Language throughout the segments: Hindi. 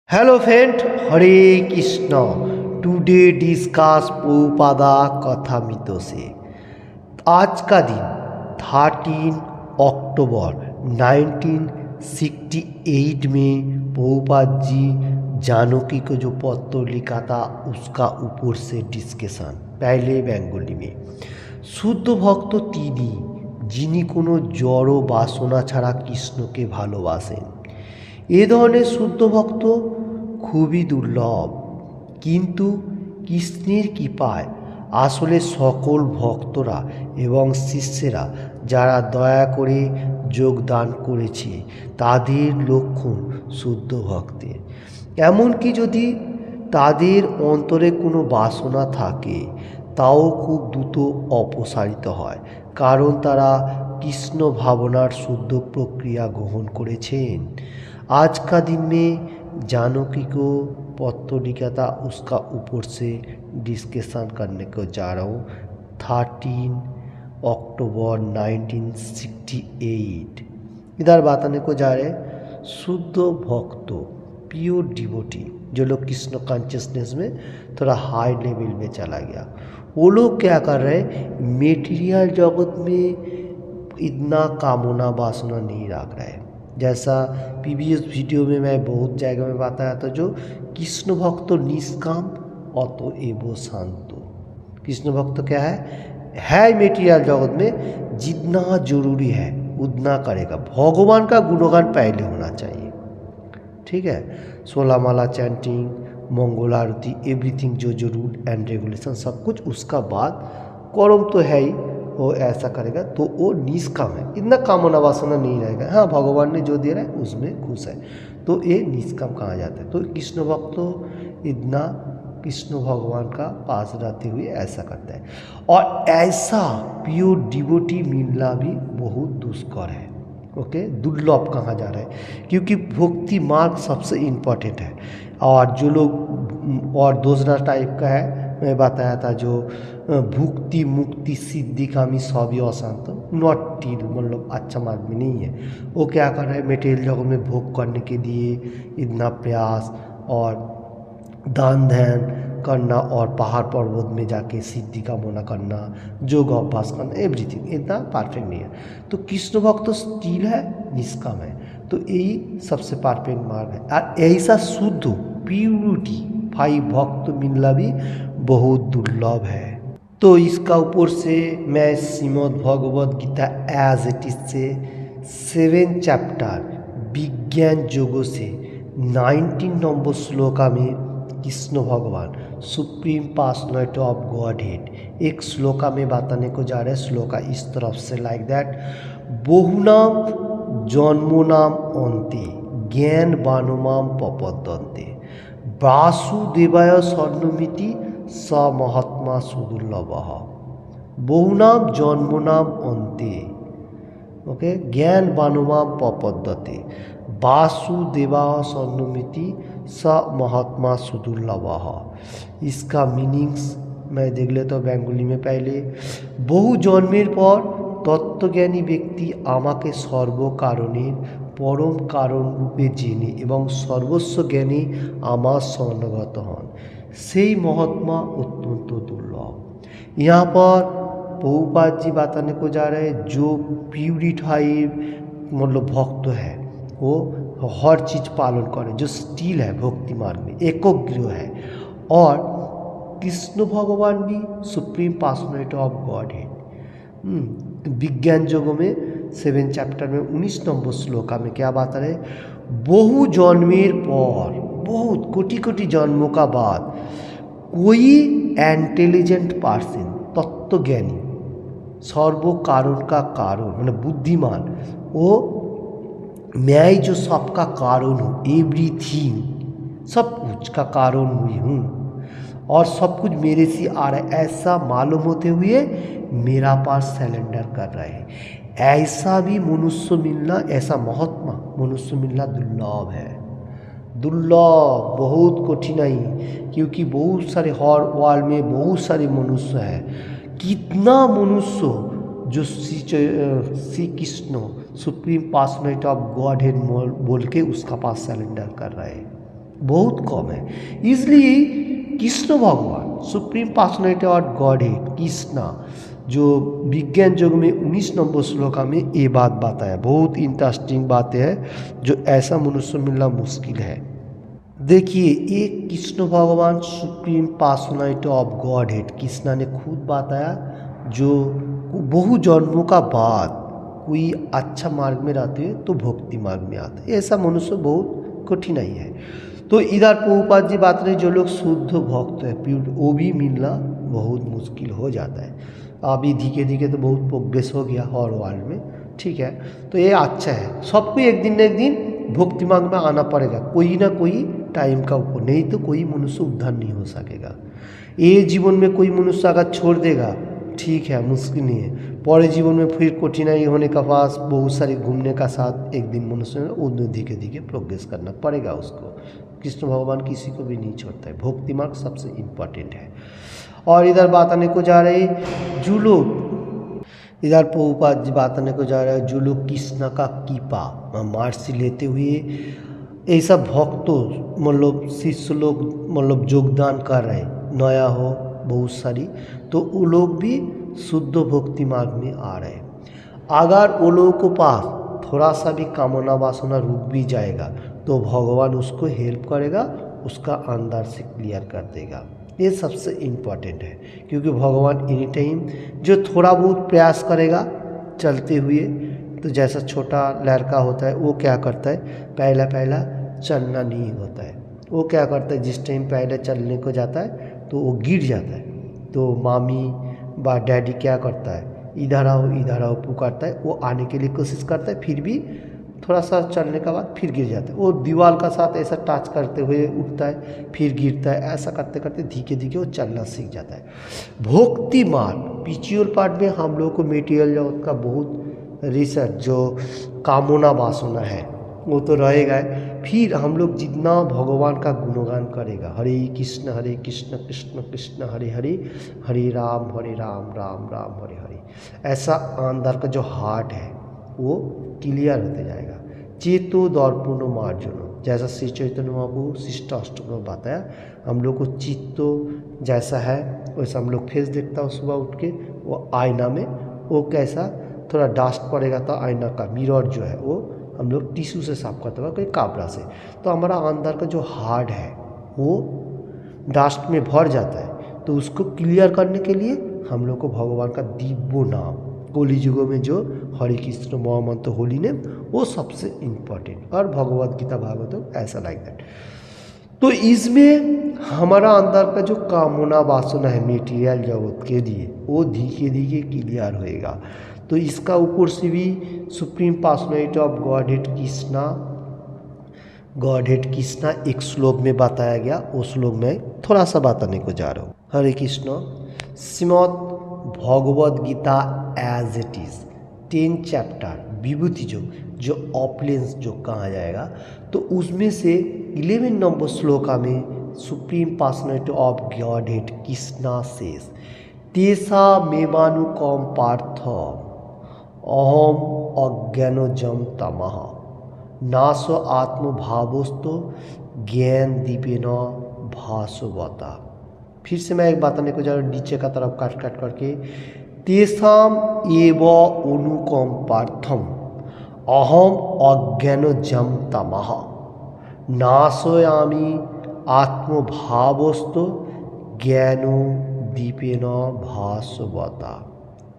हेलो फ्रेंड, हरे कृष्ण। टुडे डिस्कस प्रभुपादा कथामृत से। आज का दिन 13 अक्टूबर 1968 में प्रभुपाद जी जानकी को जो पत्र लिखा था उसका ऊपर से डिस्कशन। पहले बेंगली में शुद्ध भक्त तिनी जिनी कोनो जड़ बासना छाड़ा कृष्ण के भालोबासें। ए धरনের शुद्ध भक्त খুবই দুর্লভ, কিন্তু কৃষ্ণের কৃপায় আসলে সকল ভক্তরা এবং শিষ্যেরা যারা দয়া করে যোগদান করেছে তাদের লক্ষণ শুদ্ধ ভক্তের। এমনকি যদি তাদের অন্তরে কোনো বাসনা থাকে তাও খুব দ্রুত অপসারিত হয়, কারণ তারা কৃষ্ণ ভাবনার শুদ্ধ প্রক্রিয়া গ্রহণ করেছেন। आज का दिन में जानकी को पत्र लिखा था उसका ऊपर से डिस्कशन करने को जा रहा हूँ। 13 अक्टूबर 1968 इधर बताने को जा रहे शुद्ध भक्त प्योर डिवोटी जो लोग कृष्ण कॉन्शियसनेस में थोड़ा हाई लेवल में चला गया, वो लोग क्या कर रहे हैं, मेटीरियल जगत में इतना कामना वासना नहीं रख रहे हैं। जैसा प्रीवियस वीडियो में मैं बहुत जगह में बताया था, जो कृष्ण भक्त निष्काम अतएव शांत। कृष्ण भक्त क्या है मेटीरियल जगत में जितना जरूरी है उतना करेगा। भगवान का गुणगान पहले होना चाहिए, ठीक है। 16 माला चैंटिंग, मंगल आरती, एवरीथिंग जो जो रूल एंड रेगुलेशन सब कुछ, उसका बाद कर्म तो है ही, वो ऐसा करेगा तो वो निष्काम है, इतना कामना वासना नहीं रहेगा। हाँ, भगवान ने जो दे रहा है उसमें खुश है, तो ये निष्काम कहा जाता है। तो कृष्ण भक्त तो इतना कृष्ण भगवान का पास रहते हुए ऐसा करता है, और ऐसा प्योर डिवोटी मिलना भी बहुत दुष्कर है। ओके, दुर्लभ कहा जा रहा है, क्योंकि भक्ति मार्ग सबसे इम्पोर्टेंट है। और जो लोग और दूसरा टाइप का है, मैं बताया था, जो भुक्ति मुक्ति सिद्धि कामी सभी अशांत नॉट टिल, मतलब अच्छा मार्ग में नहीं है। वो क्या कर रहा है, मेटेरियल जगत में भोग करने के लिए इतना प्रयास और दान ध्यान करना और पहाड़ पर्वत में जाके सिद्धि का मोना करना, योग अभ्यास करना, एवरीथिंग इतना परफेक्ट नहीं है। तो कृष्ण भक्त तो स्टिल है, निष्काम है, तो यही सबसे परफेक्ट मार्ग है। और ऐसा शुद्ध प्यूरिटी भाई भक्त मिलना भी बहुत दुर्लभ है। तो इसका ऊपर से मैं Shrimad Bhagavad Gita as it is से 7 चैप्टर विज्ञान योग से 19 नंबर श्लोका में कृष्ण भगवान supreme personality of God head एक श्लोका में बताने को जा रहे हैं। श्लोका इस तरफ से लाइक दैट, बहुनाम जन्मनाम अन्ते ज्ञान बानुमाम पपद्यन्ते वासुदेवाय स्वर्णमिति स महात्मा सुदुर्लभ। बहुनाम जन्मनाम अन्ते, ओके, ज्ञान बानुमाम पपद्यते वासुदेवा स्वर्णमिति स महात्मा सुदुर्लभ। इसका मीनिंग्स मैं देख लेता हूँ बेंगली में। पहले, बहु जन्मेर पर तत्वज्ञानी व्यक्ति आमाके सर्वकारणेर परम कारण रूपे जेने एवं सर्वस्व ज्ञानी आमार शरणागत हन, सेई महात्मा अत्यंत दुर्लभ। यहाँ पर प्रभुपाद जी बताने को जा रहे हैं, जो प्यूरिफाइड मतलब भक्त है वो हर चीज़ पालन करे, जो स्टिल है भक्ति मार्ग में, एकाग्र है। और कृष्ण भगवान भी सुप्रीम पर्सनैलिटी ऑफ गॉड है। विज्ञान योग में 7 चैप्टर में 19 नंबर श्लोका में क्या बात है, बहु जन्मेर पर, बहुत कोटि कोटि जन्मों का बाद कोई इंटेलिजेंट पर्सन, तत्वज्ञानी, सर्व कारण का कारण मतलब बुद्धिमान, वो मैं जो सबका कारण हूँ, एवरीथिंग सब कुछ का कारण हुई हूँ और सब कुछ मेरे से आ रहा है, ऐसा मालूम होते हुए मेरा पास सरेंडर कर रहे हैं। ऐसा भी मनुष्य मिलना, ऐसा महात्मा मनुष्य मिलना दुर्लभ है, दुर्लभ, बहुत कठिनाई, क्योंकि बहुत सारे हर वर्ल्ड में बहुत सारे मनुष्य हैं। कितना मनुष्य जो Shri Krishna supreme personality of God head बोल के उसका पास सरेंडर कर रहे हैं। बहुत कम है। इसलिए कृष्ण भगवान सुप्रीम पर्सनैलिटी और गॉड है कृष्णा जो विज्ञान युग में 19 नंबर श्लोका में ये बात बताया। बहुत इंटरेस्टिंग बातें है जो ऐसा मनुष्य मिलना मुश्किल है। देखिए एक कृष्ण भगवान supreme personality of God head Krishna ने खुद बताया जो बहु जन्मों का बाद कोई अच्छा मार्ग में रहते हैं तो भक्ति मार्ग में आता है। ऐसा मनुष्य बहुत कठिनाई है। तो इधर प्रभुपाद जी बात रहे जो लोग शुद्ध भक्त है प्योर वो भी मिलना बहुत मुश्किल हो जाता है। अभी धीरे धीरे तो बहुत प्रोग्रेस हो गया हर वर्ल्ड में, ठीक है। तो ये अच्छा है, सबको एक दिन न एक दिन भक्ति मार्ग में आना पड़ेगा कोई ना कोई टाइम का ऊपर, नहीं तो कोई मनुष्य उद्धार नहीं हो सकेगा। ये जीवन में कोई मनुष्य अगर छोड़ देगा ठीक है मुश्किल नहीं है, पूरे जीवन में फिर कठिनाई होने का पास बहुत सारी घूमने का साथ एक दिन मनुष्य उन्हें धीरे धीरे प्रोग्रेस करना पड़ेगा उसको। कृष्ण भगवान किसी को भी नहीं छोड़ता है, भक्ति मार्ग सबसे इम्पोर्टेंट है। और इधर बात आने को जा रही जो लोग इधर प्रभुपाद जी बात आने को जा रहा है जो लोग कृष्ण का कृपा मार्सी लेते हुए ऐसा भक्तों मतलब शिष्य लोग मतलब योगदान कर रहे नया हो बहुत सारी, तो वो लोग भी शुद्ध भक्ति मार्ग में आ रहे हैं। अगर वो लोगों को पास थोड़ा सा भी कामना वासना रुक भी जाएगा तो भगवान उसको हेल्प करेगा, उसका अंदर से क्लियर कर देगा। ये सबसे इम्पोर्टेंट है क्योंकि भगवान एनी टाइम जो थोड़ा बहुत प्रयास करेगा चलते हुए, तो जैसा छोटा लड़का होता है वो क्या करता है पहला चलना नहीं होता है, वो क्या करता है जिस टाइम पहले चलने को जाता है तो वो गिर जाता है, तो मामी बा डैडी क्या करता है इधर आओ पुकारता है, वो आने के लिए कोशिश करता है फिर भी थोड़ा सा चलने के बाद फिर गिर जाता है, वो दीवार का साथ ऐसा टच करते हुए उठता है फिर गिरता है, ऐसा करते करते धीरे धीरे वो चलना सीख जाता है। भक्ति मार्ग स्पिरिचुअल पार्ट में हम लोग को मेटीरियल जगत का बहुत रिसर्च जो कामना वासना है वो तो रहेगा, फिर हम लोग जितना भगवान का गुणगान करेगा हरे कृष्ण कृष्ण कृष्ण हरे हरे हरे राम राम राम हरे हरे, ऐसा अंदर का जो हार्ट है वो क्लियर होते जाएगा। चेतो दर्पण मार्जन जैसा श्री चैतन्य महाप्रभु शिष्ट अष्टक में बताया, हम लोग को चित्तो जैसा है वैसा हम लोग फेस देखता हो सुबह उठ के, वो आईना में वो कैसा थोड़ा डस्ट पड़ेगा तो आईना का मिरर जो है वो हम लोग टिश्यू से साफ करते हैं कोई कपड़ा से, तो हमारा अंदर का जो हार्ट है वो डस्ट में भर जाता है, तो उसको क्लियर करने के लिए हम लोग को भगवान का दिव्य नाम कली युगों में जो हरे कृष्ण महामंत्र होली नेम वो सबसे इम्पोर्टेंट, और भगवद गीता भागवत ऐसा लाइक दैट। तो इसमें हमारा अंदर का जो कामना वासना है मेटीरियल जगत के लिए वो धीरे धीरे क्लियर होएगा। तो इसका ऊपर से भी supreme personality of God head Krishna एक श्लोक में बताया गया, वो श्लोक में थोड़ा सा बताने को जा रहा हूँ। Hare Krishna Shrimad Bhagavad Gita as it is 10 chapter Vibhuti जो ऑपलेंस जो कहा जाएगा, तो उसमें से 11 नंबर श्लोका में supreme personality of God head Krishna says तेसा मेवानुकम पार्थ अहम अज्ञानोजम तमः नासो आत्मभावस्तो ज्ञान दीपेन भासवता। फिर से मैं एक बात आने को जा रहा हूँ नीचे का तरफ काट करके, तेसाम एव अनुकम पार्थम अहम अज्ञानोजम तमः नाशयामि आत्मभावस्तो ज्ञानो दीपेन भासवता।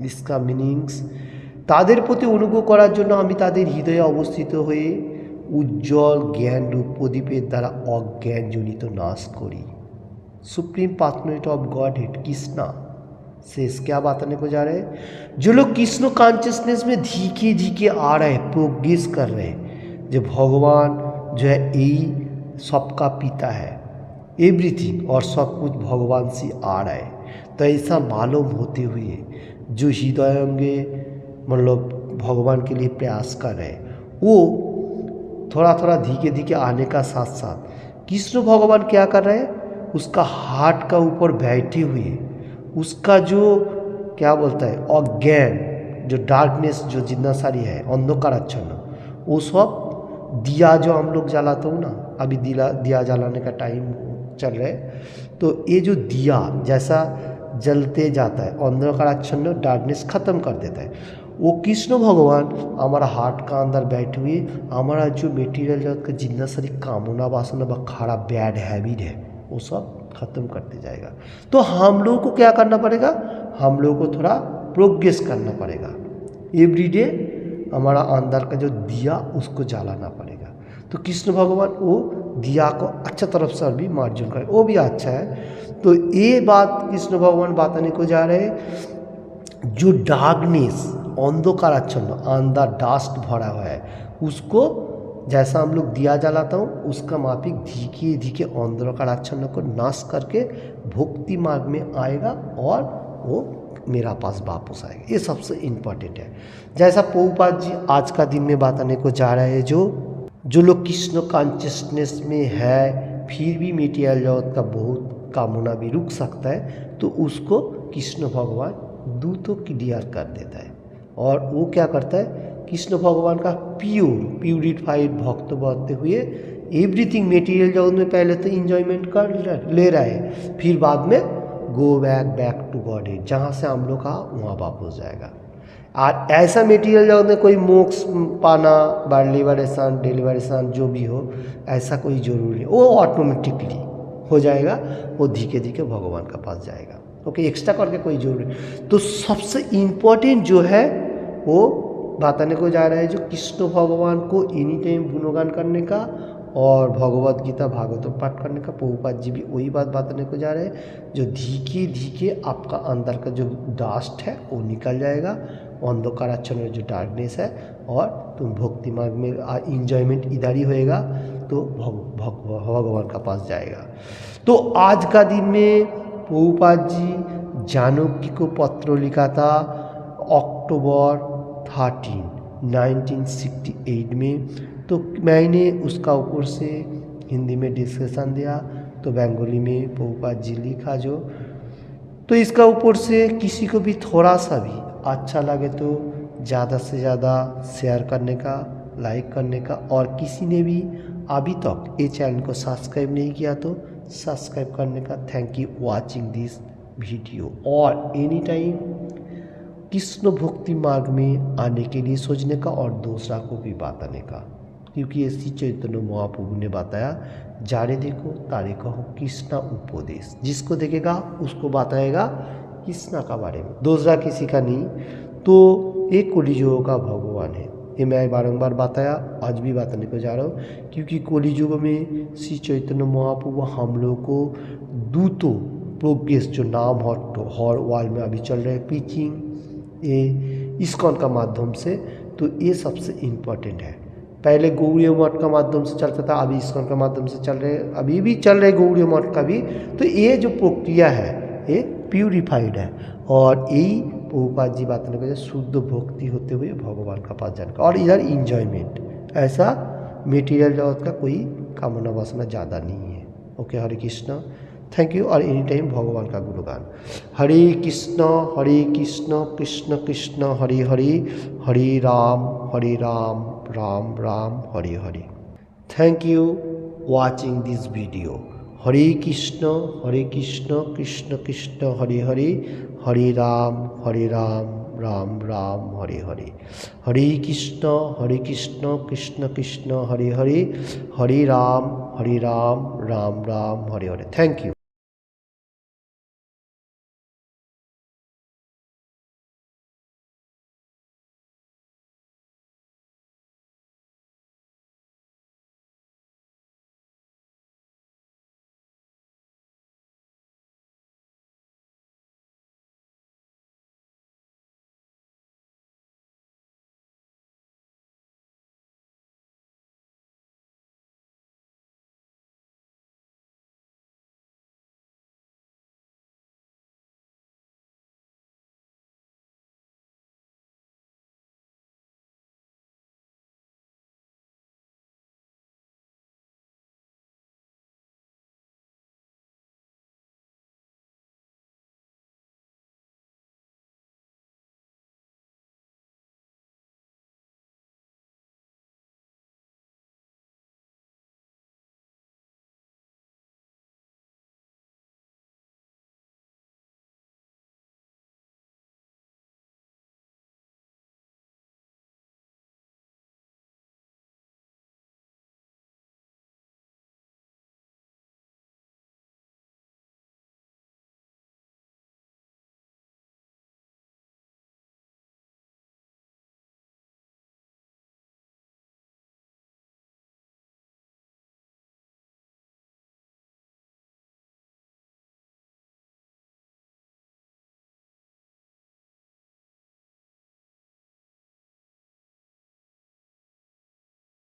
इसका मीनिंग्स তাদের প্রতি অনুগ্রহ করার জন্য আমি তাদের হৃদয়ে অবস্থিত হয়ে উজ্জ্বল জ্ঞান রূপ প্রদীপের দ্বারা অজ্ঞানজনিত नाश करी। Supreme personality of God head Krishna से क्या बताने को जा रहे हैं, जो लोग कृष्ण कॉन्शियसनेस में धीरे धीरे आ रहे हैं प्रोग्रेस कर रहे हैं, जो भगवान जो है यही सबका पिता है एवरीथिंग और सब कुछ भगवान से आ रहा है, तो ऐसा मालूम होते हुए जो हृदयंगे मतलब भगवान के लिए प्रयास कर रहे हैं वो थोड़ा थोड़ा धीरे धीरे आने का साथ साथ कृष्ण भगवान क्या कर रहे हैं उसका हार्ट का ऊपर बैठे हुए उसका जो क्या बोलता है अज्ञान जो डार्कनेस जो जितना सारी है अंधकाराच्छन्न वो सब दिया जो हम लोग जलाते हो ना अभी दिया जलाने का टाइम चल रहा है। तो ये जो दिया जैसा जलते जाता है अंधकाराच्छन्न डार्कनेस खत्म कर देता है, वो कृष्ण भगवान हमारा हार्ट का अंदर बैठे हुए हमारा जो मेटीरियल जगत का जितना सारी कामना वासना व खराब बैड हैबिट है वो सब खत्म करते जाएगा। तो हम लोगों को क्या करना पड़ेगा, हम लोगों को थोड़ा प्रोग्रेस करना पड़ेगा। एवरीडे हमारा अंदर का जो दिया उसको जलाना पड़ेगा। तो कृष्ण भगवान वो दिया को अच्छा तरफ से भी मार्जन करे, वो भी अच्छा है। तो ये बात कृष्ण भगवान बताने को जा रहे हैं, जो डार्कनेस अंधकाराच्छन्न अंदर डस्ट भरा हुआ है उसको जैसा हम लोग दिया जलाता हूँ उसका माफिक धीरे धीरे अंधकाराच्छन्न को नाश करके भक्ति मार्ग में आएगा और वो मेरा पास वापस आएगा। ये सबसे इम्पोर्टेंट है। जैसा प्रभुपाद जी आज का दिन में बताने को जा रहे हैं, जो लोग कृष्ण कॉन्शियसनेस में है फिर भी मेटीरियल जगत का बहुत कामना भी रुक सकता है, तो उसको कृष्ण भगवान दूतों क्लियर कर देता है। और वो क्या करता है, कृष्ण भगवान का प्यूरिफाइड भक्त बनते हुए एवरीथिंग मेटीरियल जगत में पहले तो इंजॉयमेंट कर ले रहा है, फिर बाद में गो बैक टू बॉडी, जहाँ से हम लोग का वहाँ वापस जाएगा। और ऐसा मेटीरियल जगत में कोई मोक्ष पाना बाय लिबरेशन डिलीवरेशन जो भी हो ऐसा कोई ज़रूरी नहीं, वो ऑटोमेटिकली हो जाएगा, वो धीरे धीरे भगवान का पास जाएगा। ओके, एक्स्ट्रा करके कोई जरूरी नहीं। तो सबसे इम्पोर्टेंट जो है वो बताने को जा रहा है, जो कृष्ण भगवान को एनी टाइम गुणगान करने का और भगवत गीता भागवतम पाठ करने का। प्रभुपाद जी भी वही बात बताने को जा रहे हैं, जो धीरे धीरे आपका अंदर का जो डस्ट है वो निकल जाएगा, अंधकाराच्छन्न जो डार्कनेस है, और तुम भक्ति मार्ग में इंजॉयमेंट इधर ही होएगा, तो भगवान का पास जाएगा। तो आज का दिन में प्रभुपाद जी जानकी को पत्र लिखा था अक्टूबर 13, 1968 में। तो मैंने उसका ऊपर से हिंदी में डिस्कशन दिया, तो बंगाली में प्रभुपाद जी लिखा जो। तो इसका ऊपर से किसी को भी थोड़ा सा भी अच्छा लगे तो ज़्यादा से ज़्यादा शेयर करने का, लाइक करने का, और किसी ने भी अभी तक ये चैनल को सब्सक्राइब नहीं किया तो सब्सक्राइब करने का। Thank you watching this video. और एनी टाइम कृष्ण भक्ति मार्ग में आने के लिए सोचने का और दूसरा को भी बताने का, क्योंकि ऐसी चैतन्य महाप्रभु ने बताया, जारे देखो तारे कहो कृष्णा उपदेश, जिसको देखेगा उसको बताएगा कृष्णा का बारे में, दूसरा किसी का नहीं। तो एक कलियुग का भगवान है, ये मैं बारंबार बताया, आज भी बताने को जा रहा हूँ, क्योंकि कलियुग में श्री चैतन्य महाप्रभु हम लोग को दूतों प्रोग्रेस जो नाम हर वर्ल्ड में अभी चल रहे हैं प्रीचिंग, ये इस्कॉन का माध्यम से, तो ये सबसे इम्पोर्टेंट है। पहले गौड़ीय मठ का माध्यम से चलता था, अभी इस्कॉन का माध्यम से चल रहे, अभी भी चल रहे गौड़ीय मठ का भी। तो ये जो प्रक्रिया है ये प्यूरिफाइड है, और यही प्रभुपाद जी बात नहीं करते, शुद्ध भक्ति होते हुए भगवान का पास जाने का, और इधर इंजॉयमेंट, ऐसा मेटीरियल जगत का कोई कामना वासना ज़्यादा नहीं है। Okay, Hare Krishna, thank you. और एनी टाइम भगवान का गुणगान, Hare Krishna Krishna Krishna Hare Hare, Hare Rama Rama Rama Hare Hare. Thank you watching this video. Hare Krishna Krishna Krishna Hare Hare, Hare Rama Rama Rama Hare Hare. Hare Krishna Krishna Krishna Hare Hare, Hare Rama Rama Rama Hare Hare. Thank you.